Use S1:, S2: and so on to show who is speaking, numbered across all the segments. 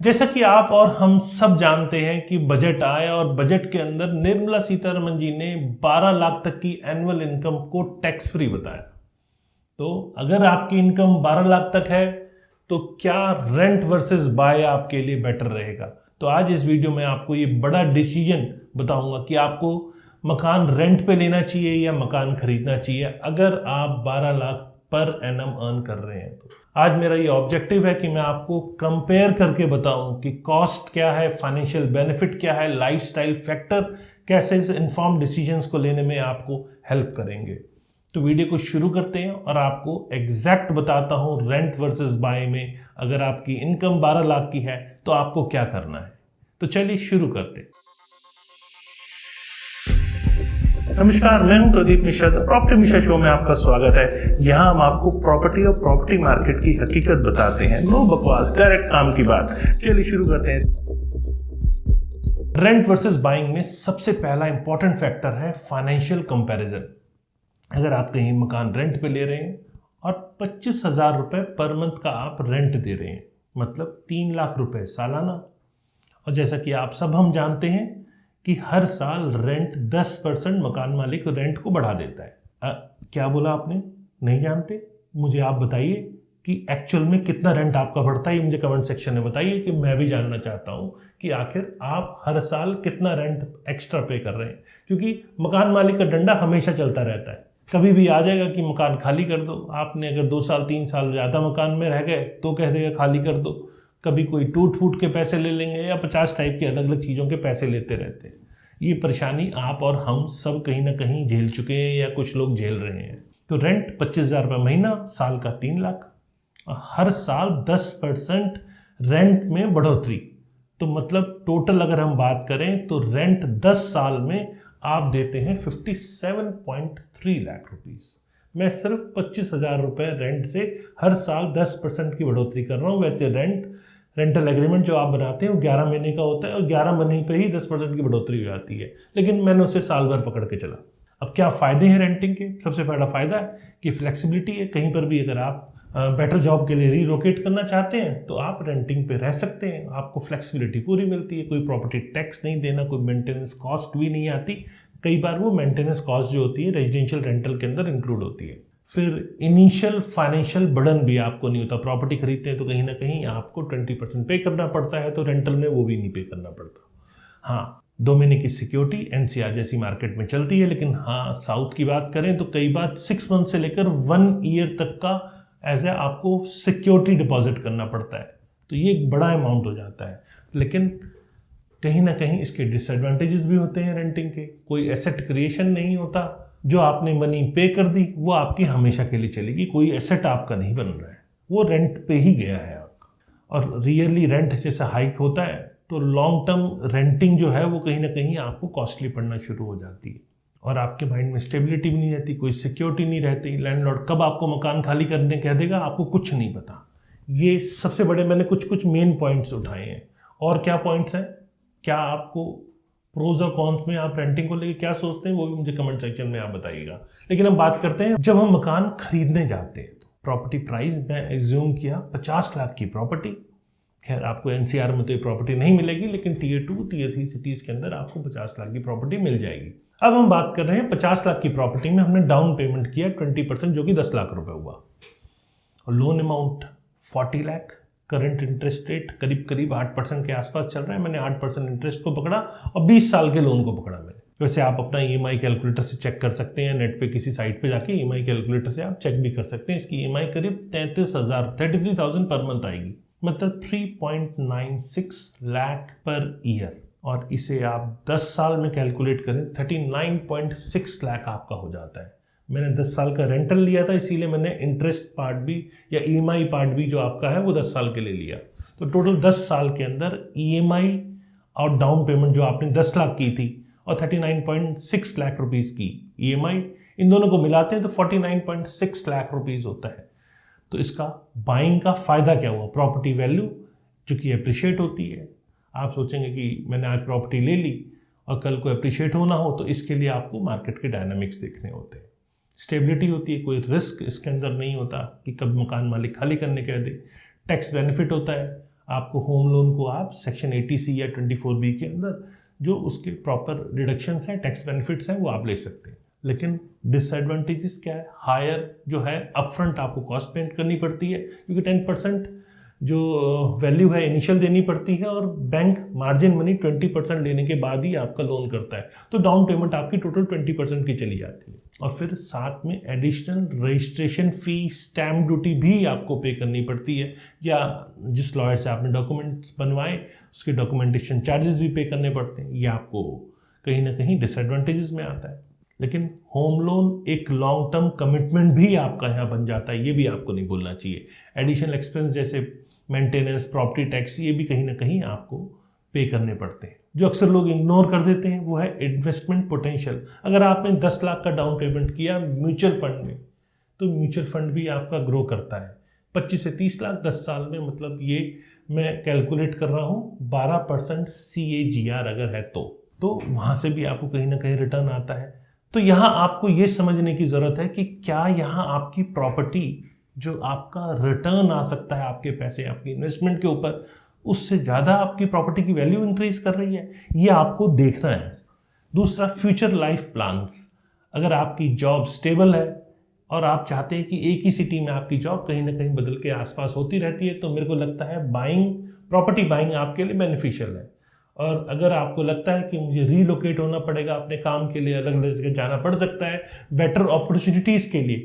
S1: जैसा कि आप और हम सब जानते हैं कि बजट आया और बजट के अंदर निर्मला सीतारमण जी ने 12 लाख तक की एनुअल इनकम को टैक्स फ्री बताया। तो अगर आपकी इनकम 12 लाख तक है तो क्या रेंट वर्सेस बाय आपके लिए बेटर रहेगा। तो आज इस वीडियो में आपको ये बड़ा डिसीजन बताऊंगा कि आपको मकान रेंट पे लेना चाहिए या मकान खरीदना चाहिए अगर आप 12 लाख पर एनम अर्न कर रहे हैं। तो आज मेरा ये ऑब्जेक्टिव है कि मैं आपको कंपेयर करके बताऊं कि कॉस्ट क्या है, फाइनेंशियल बेनिफिट क्या है, लाइफस्टाइल फैक्टर कैसे इस इन्फॉर्म डिसीजंस को लेने में आपको हेल्प करेंगे। तो वीडियो को शुरू करते हैं और आपको एग्जैक्ट बताता हूं रेंट वर्सेस बाय में अगर आपकी इनकम 12 लाख की है तो आपको क्या करना है। तो चलिए शुरू करते हैं। नमस्कार, मैं हूं प्रदीप मिश्रा। प्रॉपर्टी मिश्रा शो में आपका स्वागत है। यहाँ हम आपको प्रॉपर्टी और प्रॉपर्टी मार्केट की हकीकत बताते हैं। नो बकवास, डायरेक्ट काम की बात। चलिए शुरू करते हैं। रेंट वर्सेस बाइंग में सबसे पहला इंपॉर्टेंट फैक्टर है फाइनेंशियल कंपैरिजन। अगर आप कहीं मकान रेंट पे ले रहे हैं और 25,000 रुपए पर मंथ का आप रेंट दे रहे हैं, मतलब 3 लाख रुपए सालाना। और जैसा कि आप सब हम जानते हैं कि हर साल रेंट 10% मकान मालिक रेंट को बढ़ा देता है। क्या बोला आपने? नहीं जानते? मुझे आप बताइए कि एक्चुअल में कितना रेंट आपका बढ़ता है। ये मुझे कमेंट सेक्शन में बताइए कि मैं भी जानना चाहता हूँ कि आखिर आप हर साल कितना रेंट एक्स्ट्रा पे कर रहे हैं, क्योंकि मकान मालिक का डंडा हमेशा चलता रहता है। कभी भी आ जाएगा कि मकान खाली कर दो। आपने अगर 2 साल 3 साल ज़्यादा मकान में रह गए तो कह देगा खाली कर दो। कभी कोई टूट फूट के पैसे ले लेंगे या 50 टाइप के अलग अलग चीज़ों के पैसे लेते रहते हैं। ये परेशानी आप और हम सब कहीं ना कहीं झेल चुके हैं या कुछ लोग झेल रहे हैं। तो रेंट 25,000 रुपये महीना, साल का 3 लाख, हर साल 10% रेंट में बढ़ोतरी। तो मतलब टोटल अगर हम बात करें तो रेंट 10 साल में आप देते हैं 57.3 लाख रुपीस। मैं सिर्फ 25,000 रुपये रेंट से हर साल 10% की बढ़ोतरी कर रहा हूँ। वैसे रेंटल एग्रीमेंट जो आप बनाते हैं वो 11 महीने का होता है और 11 महीने पे ही 10% की बढ़ोतरी हो जाती है, लेकिन मैंने उसे साल भर पकड़ के चला। अब क्या फ़ायदे हैं रेंटिंग के? सबसे पहला फ़ायदा है कि फ्लेक्सिबिलिटी है। कहीं पर भी अगर आप बेटर जॉब के लिए रीलोकेट करना चाहते हैं तो आप रेंटिंग पे रह सकते हैं। आपको फ्लेक्सिबिलिटी पूरी मिलती है। कोई प्रॉपर्टी टैक्स नहीं देना, कोई मेंटेनेंस कॉस्ट भी नहीं आती। कई बार वो मेंटेनेंस कॉस्ट जो होती है रेजिडेंशियल रेंटल के अंदर इंक्लूड होती है। फिर इनिशियल फाइनेंशियल बर्डन भी आपको नहीं होता। प्रॉपर्टी खरीदते हैं तो कहीं ना कहीं आपको 20% पे करना पड़ता है, तो रेंटल में वो भी नहीं पे करना पड़ता। हाँ, 2 महीने की सिक्योरिटी एनसीआर जैसी मार्केट में चलती है, लेकिन हाँ साउथ की बात करें तो कई बार 6 मंथ से लेकर 1 ईयर तक का एज ए आपको सिक्योरिटी डिपॉजिट करना पड़ता है। तो ये एक बड़ा अमाउंट हो जाता है, लेकिन कहीं ना कहीं इसके डिसएडवांटेजेस भी होते हैं रेंटिंग के। कोई एसेट क्रिएशन नहीं होता। जो आपने मनी पे कर दी वो आपकी हमेशा के लिए चलेगी। कोई एसेट आपका नहीं बन रहा है, वो रेंट पे ही गया है आपका। और रियली रेंट जैसे हाइक होता है तो लॉन्ग टर्म रेंटिंग जो है वो कहीं ना कहीं आपको कॉस्टली पड़ना शुरू हो जाती है और आपके माइंड में स्टेबिलिटी भी नहीं रहती, कोई सिक्योरिटी नहीं रहती। लैंडलॉर्ड कब आपको मकान खाली करने कह देगा आपको कुछ नहीं पता। ये सबसे बड़े मैंने कुछ मेन पॉइंट्स उठाए हैं। और क्या पॉइंट्स हैं? क्या आपको प्रोज और कॉन्स में आप रेंटिंग को लेकर क्या सोचते हैं वो भी मुझे कमेंट सेक्शन में आप बताइएगा। लेकिन हम बात करते हैं जब हम मकान खरीदने जाते हैं तो प्रॉपर्टी प्राइस मैं एज्यूम किया 50 लाख की प्रॉपर्टी। खैर आपको एनसीआर में तो ये प्रॉपर्टी नहीं मिलेगी, लेकिन टियर 2 टियर 3 सिटीज़ के अंदर आपको 50 लाख की प्रॉपर्टी मिल जाएगी। अब हम बात कर रहे हैं 50 लाख की प्रॉपर्टी में हमने डाउन पेमेंट किया 20% जो कि 10 लाख रुपए हुआ, और loan amount 40 lakh. Current interest rate करीब करीब 8% के आसपास चल रहा है। मैंने 8% इंटरेस्ट को पकड़ा और 20 साल के लोन को पकड़ा मैंने। वैसे आप अपना ईएमआई कैलकुलेटर से चेक कर सकते हैं, नेट पे किसी साइट पे जाके ईएमआई कैलकुलेटर से आप चेक भी कर सकते हैं। इसकी ईएमआई करीब 33,000 पर मंथ आएगी, मतलब 3.96 लाख पर ईयर। और इसे आप 10 साल में कैलकुलेट करें 39.6 लाख आपका हो जाता है। मैंने 10 साल का रेंटल लिया था, इसीलिए मैंने इंटरेस्ट पार्ट भी या ईएमआई पार्ट भी जो आपका है वो 10 साल के लिए लिया। तो टोटल 10 साल के अंदर ईएमआई और डाउन पेमेंट जो आपने 10 लाख की थी और 39.6 लाख रुपीस की ईएमआई, इन दोनों को मिलाते हैं तो 49.6 लाख रुपीस होता है। तो इसका बाइंग का फ़ायदा क्या हुआ? प्रॉपर्टी वैल्यू जो कि अप्रिशिएट होती है। आप सोचेंगे कि मैंने आज प्रॉपर्टी ले ली और कल को अप्रिशिएट होना हो, तो इसके लिए आपको मार्केट के डायनामिक्स देखने होते हैं। स्टेबिलिटी होती है, कोई रिस्क इसके अंदर नहीं होता कि कब मकान मालिक खाली करने कह दे। टैक्स बेनिफिट होता है, आपको होम लोन को आप सेक्शन 80C या 24B के अंदर जो उसके प्रॉपर डिडक्शंस हैं, टैक्स बेनिफिट्स हैं, वो आप ले सकते हैं। लेकिन डिसएडवांटेजेस क्या है? हायर जो है अपफ्रंट आपको कॉस्ट पेमेंट करनी पड़ती है, क्योंकि 10% जो वैल्यू है इनिशियल देनी पड़ती है, और बैंक मार्जिन मनी 20% लेने के बाद ही आपका लोन करता है। तो डाउन पेमेंट आपकी टोटल 20% की चली जाती है। और फिर साथ में additional registration fee, stamp duty भी आपको पे करनी पड़ती है, या जिस लॉयर से आपने डॉक्यूमेंट्स बनवाए उसके डॉक्यूमेंटेशन चार्जेस भी पे करने पड़ते हैं। ये आपको कहीं ना कहीं डिसएडवांटेजेस में आता है। लेकिन होम लोन एक लॉन्ग टर्म कमिटमेंट भी आपका यहाँ बन जाता है, ये भी आपको नहीं भूलना चाहिए। एडिशनल एक्सपेंस जैसे मेंटेनेंस, प्रॉपर्टी टैक्स, ये भी कहीं ना कहीं आपको पे करने पड़ते हैं। जो अक्सर लोग इग्नोर कर देते हैं वो है इन्वेस्टमेंट पोटेंशियल। अगर आपने 10 लाख का डाउन पेमेंट किया म्यूचुअल फंड में, तो म्यूचुअल फंड भी आपका ग्रो करता है 25 से 30 लाख 10 साल में। मतलब ये मैं कैलकुलेट कर रहा हूँ 12% CAGR अगर है तो वहाँ से भी आपको कहीं ना कहीं रिटर्न आता है। तो यहाँ आपको ये समझने की ज़रूरत है कि क्या यहाँ आपकी प्रॉपर्टी जो आपका रिटर्न आ सकता है आपके पैसे, आपकी इन्वेस्टमेंट के ऊपर, उससे ज़्यादा आपकी प्रॉपर्टी की वैल्यू इंक्रीज कर रही है, ये आपको देखना है। दूसरा, फ्यूचर लाइफ प्लान्स। अगर आपकी जॉब स्टेबल है और आप चाहते हैं कि एक ही सिटी में आपकी जॉब कहीं ना कहीं बदल के आसपास होती रहती है, तो मेरे को लगता है प्रॉपर्टी बाइंग आपके लिए बेनिफिशियल है। और अगर आपको लगता है कि मुझे रीलोकेट होना पड़ेगा अपने काम के लिए, अलग अलग जगह जाना पड़ सकता है बेटर अपॉर्चुनिटीज़ के लिए,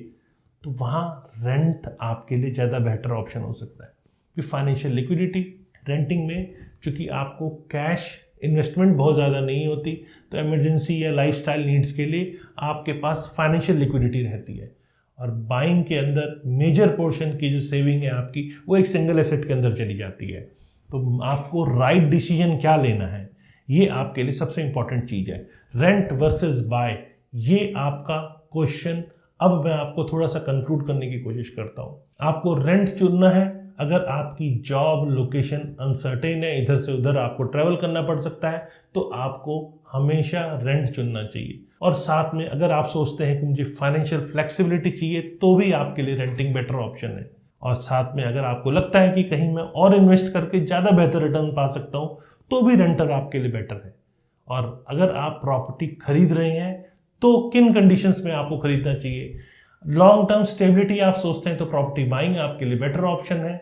S1: तो वहाँ रेंट आपके लिए ज़्यादा बेटर ऑप्शन हो सकता है। फिर फाइनेंशियल लिक्विडिटी। रेंटिंग में चूँकि आपको कैश इन्वेस्टमेंट बहुत ज़्यादा नहीं होती, तो इमरजेंसी या लाइफस्टाइल नीड्स के लिए आपके पास फाइनेंशियल लिक्विडिटी रहती है। और बाइंग के अंदर मेजर पोर्शन की जो सेविंग है आपकी, वो एक सिंगल एसेट के अंदर चली जाती है। तो आपको राइट डिसीजन क्या लेना है, ये आपके लिए सबसे इंपॉर्टेंट चीज़ है। रेंट वर्सेस बाय, ये आपका क्वेश्चन अब मैं आपको थोड़ा सा कंक्लूड करने की कोशिश करता हूँ। आपको रेंट चुनना है अगर आपकी जॉब लोकेशन अनसर्टेन है, इधर से उधर आपको ट्रैवल करना पड़ सकता है, तो आपको हमेशा रेंट चुनना चाहिए। और साथ में अगर आप सोचते हैं कि मुझे फाइनेंशियल फ्लेक्सिबिलिटी चाहिए, तो भी आपके लिए रेंटिंग बेटर ऑप्शन है। और साथ में अगर आपको लगता है कि कहीं मैं और इन्वेस्ट करके ज़्यादा बेहतर रिटर्न पा सकता हूँ, तो भी रेंटर आपके लिए बेटर है। और अगर आप प्रॉपर्टी खरीद रहे हैं तो किन कंडीशंस में आपको खरीदना चाहिए? लॉन्ग टर्म स्टेबिलिटी आप सोचते हैं तो प्रॉपर्टी बाइंग आपके लिए बेटर ऑप्शन है।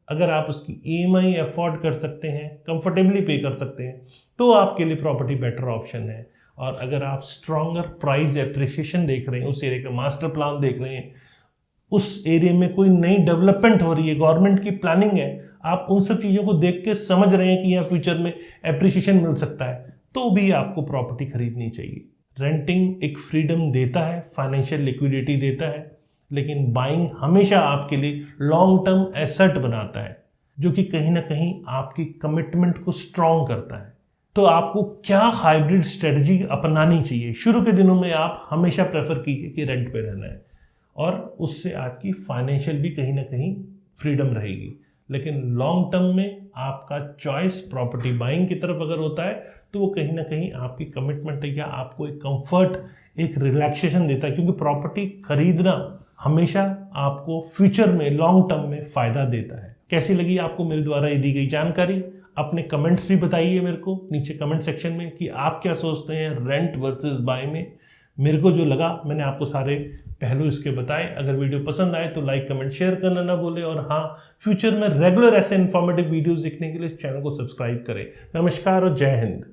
S1: अगर आप उसकी EMI अफोर्ड कर सकते हैं, कंफर्टेबली पे कर सकते हैं, तो आपके लिए प्रॉपर्टी बेटर ऑप्शन है। और अगर आप स्ट्रॉन्गर प्राइस एप्रिसिएशन देख रहे हैं, उस एरिया का मास्टर प्लान देख रहे हैं, उस एरिया में कोई नई डेवलपमेंट हो रही है, गवर्नमेंट की प्लानिंग है, आप उन सब चीज़ों को देख के समझ रहे हैं कि यहाँ फ्यूचर में एप्रिसिएशन मिल सकता है, तो भी आपको प्रॉपर्टी खरीदनी चाहिए। रेंटिंग एक फ्रीडम देता है, फाइनेंशियल लिक्विडिटी देता है, लेकिन बाइंग हमेशा आपके लिए लॉन्ग टर्म एसेट बनाता है, जो कि कहीं ना कहीं आपकी कमिटमेंट को स्ट्रॉन्ग करता है। तो आपको क्या हाइब्रिड स्ट्रेटजी अपनानी चाहिए? शुरू के दिनों में आप हमेशा प्रेफर कीजिए कि रेंट पे रहना है, और उससे आपकी फाइनेंशियल भी कहीं ना कहीं फ्रीडम रहेगी। लेकिन लॉन्ग टर्म में आपका चॉइस प्रॉपर्टी बाइंग की तरफ अगर होता है, तो वो कहीं ना कहीं आपकी कमिटमेंट या आपको एक कंफर्ट, एक रिलैक्सेशन देता है, क्योंकि प्रॉपर्टी खरीदना हमेशा आपको फ्यूचर में लॉन्ग टर्म में फ़ायदा देता है। कैसी लगी आपको मेरे द्वारा ये दी गई जानकारी? अपने कमेंट्स भी बताइए मेरे को नीचे कमेंट सेक्शन में कि आप क्या सोचते हैं रेंट वर्सेस बाय में। मेरे को जो लगा मैंने आपको सारे पहलू इसके बताए। अगर वीडियो पसंद आए तो लाइक, कमेंट, शेयर करना ना भूलें। और हाँ, फ्यूचर में रेगुलर ऐसे इन्फॉर्मेटिव वीडियोस देखने के लिए इस चैनल को सब्सक्राइब करें। नमस्कार और जय हिंद।